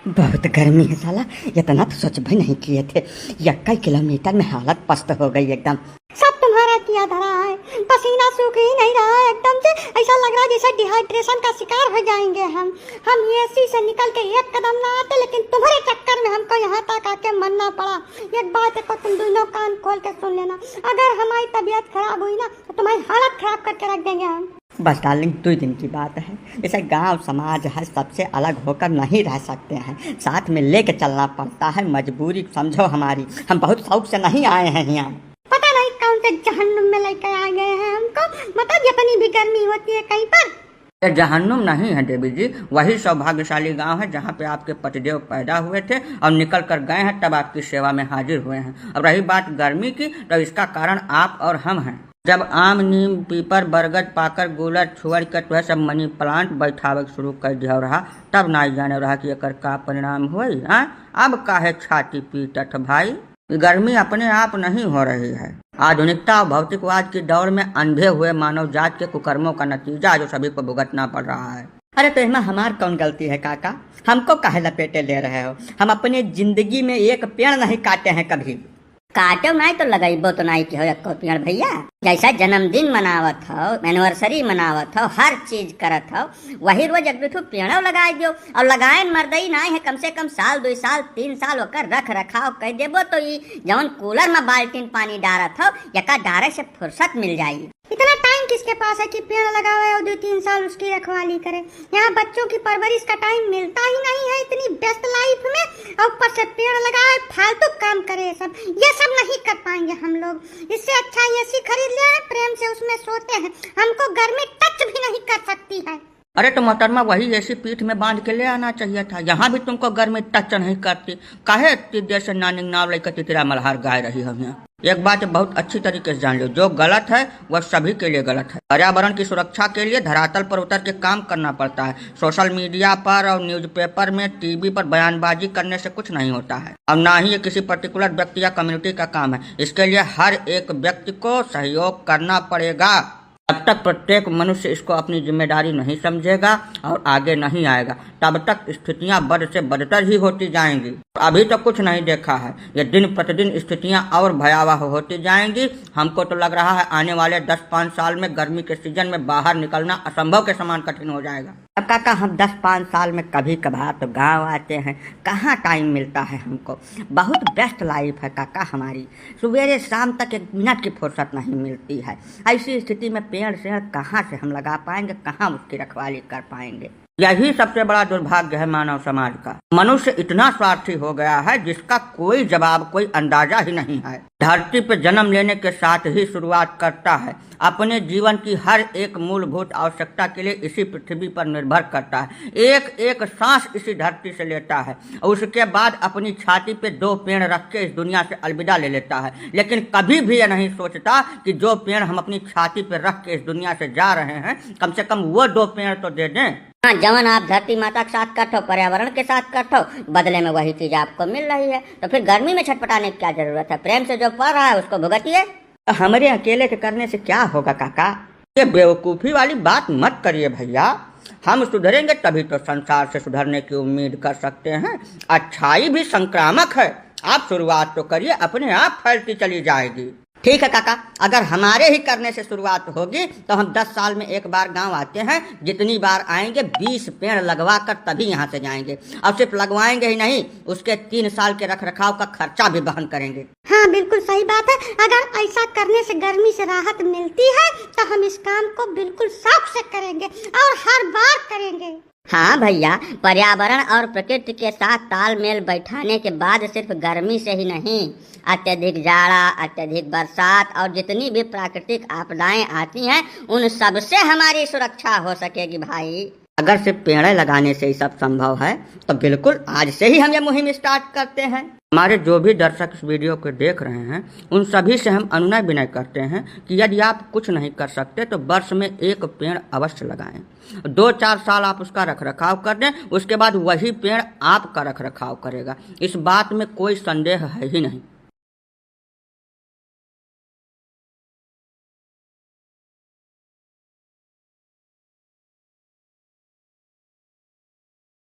बहुत गर्मी है साला, इतना तो सोच भी नहीं किए थे। 21 किलोमीटर में हालत पस्त हो गई एकदम। सब तुम्हारा किया धरा है, पसीना सूख ही नहीं रहा है एकदम से। ऐसा लग रहा है जैसे डिहाइड्रेशन का शिकार हो जाएंगे हम एसी से निकल के एक कदम ना आते, लेकिन तुम्हारे चक्कर में हमको यहाँ तक आके मरना पड़ा। एक बात को तुम दोनों कान खोल के सुन लेना, अगर हमारी तबीयत खराब हुई ना तो तुम्हारी हालत खराब करके रख देंगे हम। बस डार्लिंग 2 दिन की बात है। जैसे गांव समाज है, सबसे अलग होकर नहीं रह सकते हैं, साथ में लेके चलना पड़ता है, मजबूरी समझो हमारी। हम बहुत शौक से नहीं आए हैं यहाँ। पता नहीं कौन से जहन्नुम में लेकर आ गए हैं हमको। मतलब अपनी भी गर्मी होती है कहीं पर। ये जहन्नुम नहीं है देवी जी, वही सौभाग्यशाली गांव है जहाँ पे आपके पतिदेव पैदा हुए थे और निकल कर गए हैं, तब आपकी सेवा में हाजिर हुए हैं। अब रही बात गर्मी की, तो इसका कारण आप और हम हैं। जब आम, नीम, पीपर, बरगद, पाकर, गुलर, छुअर के तो सब मनी प्लांट बैठावे शुरू कर दिया रहा, तब ना जाने रहा कि एकर का परिणाम हुई। अब काहे छाती पीटत भाई। गर्मी अपने आप नहीं हो रही है, आधुनिकता और भौतिकवाद की दौर में अंधे हुए मानव जात के कुकर्मों का नतीजा जो सभी को भुगतना पड़ रहा है। अरे तो इसमें हमार कौन गलती है काका? हमको काहे लपेटे ले रहे हो? हम अपनी जिंदगी में एक पेड़ नहीं काटे हैं कभी। काटो नहीं तो लगाइबो तो नहीं की हो एको पेड़ भैया। जैसा जन्मदिन मनावत हो, एनिवर्सरी मनावत हो, हर चीज करत हो, वही रोज एक दो पेड़ो लगा दो। और लगाए मर्दई नहीं है, कम से कम साल 2 साल 3 साल होकर रख रखाव कर देबो तो ये जवन कूलर में बाल्टीन पानी डारत हो यका डारे से फुर्सत मिल जाएगी। इतना टाइम किसके पास है कि पेड़ लगावे और 2-3 साल उसकी रखवाली करे? यहाँ बच्चों की परवरिश का टाइम मिलता ही नहीं है इतनी व्यस्त लाइफ में, और ऊपर से पेड़ लगाए फालतू काम करे। ये सब नहीं कर पाएंगे हम लोग। इससे अच्छा एसी खरीद ले, प्रेम से उसमें सोते हैं, हमको गर्मी टच भी नहीं कर सकती है। अरे तो मोहतरमा वही ऐसी पीठ में बांध के ले आना चाहिए था, यहाँ भी तुमको गर्मी टच नहीं करती। काहे इतनी देर से नानी नाव लेकर तितरा मल्हार गाय रही हम यहाँ। एक बात बहुत अच्छी तरीके से जान लो, जो गलत है वह सभी के लिए गलत है। पर्यावरण की सुरक्षा के लिए धरातल पर उतर के काम करना पड़ता है। सोशल मीडिया पर और न्यूज़पेपर में, टीवी पर बयानबाजी करने से कुछ नहीं होता है, और ना ही ये किसी पर्टिकुलर व्यक्ति या कम्युनिटी का काम है। इसके लिए हर एक व्यक्ति को सहयोग करना पड़ेगा। जब तक प्रत्येक मनुष्य इसको अपनी जिम्मेदारी नहीं समझेगा और आगे नहीं आएगा, तब तक स्थितियां बद से बदतर ही होती जाएंगी। अभी तो कुछ नहीं देखा है, ये दिन प्रतिदिन स्थितियां और भयावह होती जाएंगी। हमको तो लग रहा है आने वाले 10-5 साल में गर्मी के सीजन में बाहर निकलना असंभव के समान कठिन हो जाएगा। अब काका हम 10-5 साल में कभी कभार तो गाँव आते हैं, कहाँ टाइम मिलता है हमको। बहुत व्यस्त लाइफ है काका हमारी, सवेरे शाम तक 1 मिनट की फुर्सत नहीं मिलती है। ऐसी स्थिति में पेड़ शेड़ कहाँ से हम लगा पाएंगे, कहाँ उसकी रखवाली कर पाएंगे। यही सबसे बड़ा दुर्भाग्य है मानव समाज का। मनुष्य इतना स्वार्थी हो गया है जिसका कोई जवाब, कोई अंदाजा ही नहीं है। धरती पर जन्म लेने के साथ ही शुरुआत करता है, अपने जीवन की हर एक मूलभूत आवश्यकता के लिए इसी पृथ्वी पर निर्भर करता है। एक एक सांस इसी धरती से लेता है और उसके बाद अपनी छाती पे 2 पेड़ रख के इस दुनिया से अलविदा ले लेता है। लेकिन कभी भी यह नहीं सोचता कि जो पेड़ हम अपनी छाती पे रख के इस दुनिया से जा रहे हैं, कम से कम वो 2 पेड़ तो दे दें। हाँ, जवन आप धरती माता के साथ करते हो, पर्यावरण के साथ करते हो, बदले में वही चीज आपको मिल रही है। तो फिर गर्मी में छटपटाने की क्या जरूरत है? प्रेम से जो पड़ रहा है उसको भुगतिए। हमारे अकेले के करने से क्या होगा काका? ये बेवकूफ़ी वाली बात मत करिए भैया। हम सुधरेंगे तभी तो संसार से सुधरने की उम्मीद कर सकते हैं। अच्छाई भी संक्रामक है, आप शुरुआत तो करिए, अपने आप फैलती चली जाएगी। ठीक है काका, अगर हमारे ही करने से शुरुआत होगी तो हम 10 साल में एक बार गांव आते हैं। जितनी बार आएंगे 20 पेड़ लगवा कर तभी यहाँ से जाएंगे। और सिर्फ लगवाएंगे ही नहीं, उसके 3 साल के रखरखाव का खर्चा भी वहन करेंगे। हाँ बिल्कुल सही बात है। अगर ऐसा करने से गर्मी से राहत मिलती है तो हम इस काम को बिल्कुल शौक से करेंगे और हर बार करेंगे। हाँ भैया, पर्यावरण और प्रकृति के साथ तालमेल बैठाने के बाद सिर्फ गर्मी से ही नहीं, अत्यधिक जाड़ा, अत्यधिक बरसात और जितनी भी प्राकृतिक आपदाएं आती हैं, उन सब से हमारी सुरक्षा हो सकेगी भाई। अगर सिर्फ पेड़ लगाने से ही सब संभव है तो बिल्कुल आज से ही हम ये मुहिम स्टार्ट करते हैं। हमारे जो भी दर्शक इस वीडियो को देख रहे हैं, उन सभी से हम अनुनय विनय करते हैं कि यदि आप कुछ नहीं कर सकते तो वर्ष में 1 पेड़ अवश्य लगाएं। 2-4 साल आप उसका रखरखाव कर दें, उसके बाद वही पेड़ आपका रखरखाव करेगा। इस बात में कोई संदेह है ही नहीं।